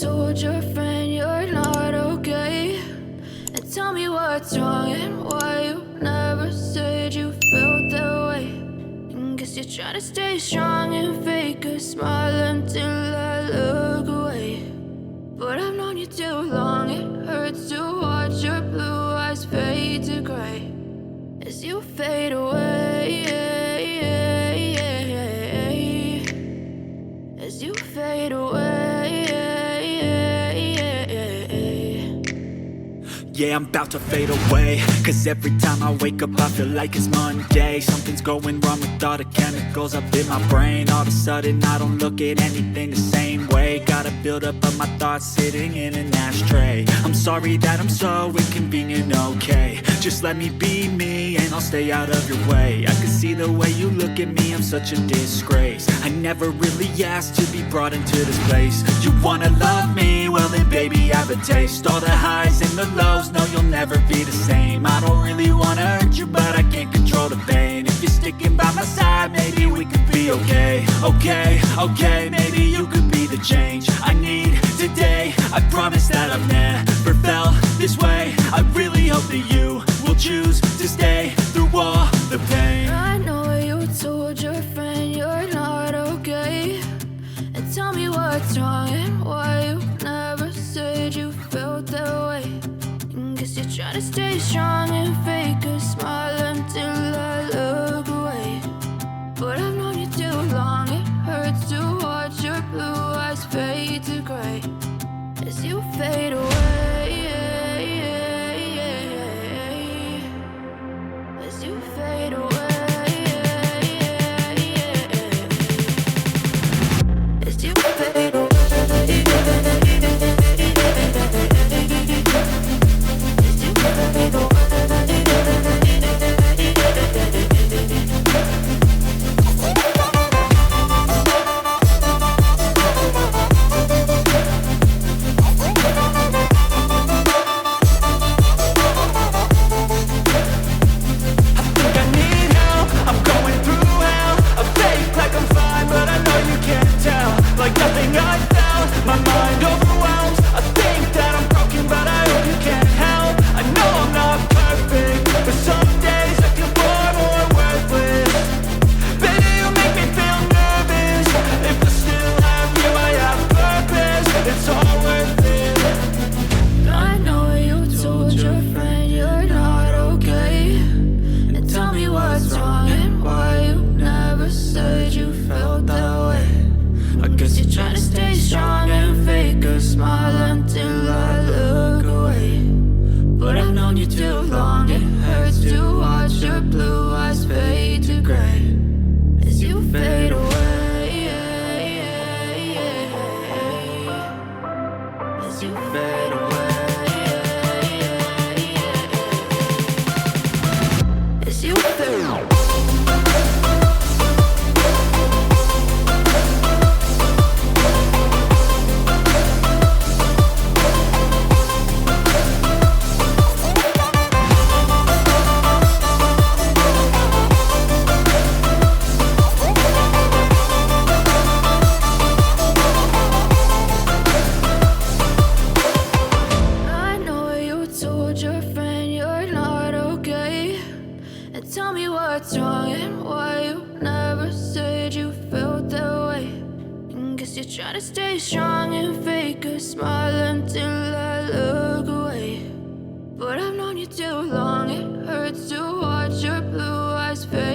told your friend you're not okay? And tell me what's wrong and why you never said you felt that way. And guess you're trying to stay strong and fake a smile until I look away. But I've known you too long, it hurts to watch your blue eyes fade to gray as you fade away, as you fade away. Yeah, I'm about to fade away, cause every time I wake up I feel like it's Monday. Something's going wrong with all the chemicals up in my brain. All of a sudden I don't look at anything the same way. Gotta build up of my thoughts sitting in an ashtray. I'm sorry that I'm so inconvenient, okay? Just let me be me and I'll stay out of your way. I can see the way you look at me, I'm such a disgrace. I never really asked to be brought into this place. You wanna love me? Well then baby have a taste. All the highs and the lows, no you'll never be the same. I don't really wanna hurt you but I can't control the pain. If you're sticking by my side maybe we could be okay. Okay, maybe you could be the change I need today. I promise that I've never felt this way. I really hope that you will choose to stay through all the pain. I know you told your friend you're not okay. And tell me what's wrong and why you never said you felt that way. And guess you're trying to stay strong and fake a smile until I look away. But I've known you too long, it hurts to watch your blue eyes fade to gray as you fade away, as you fade away, as you fade away. Try to stay strong and fake a smile until I look away. But I've known you too long, it hurts to watch your blue eyes fade.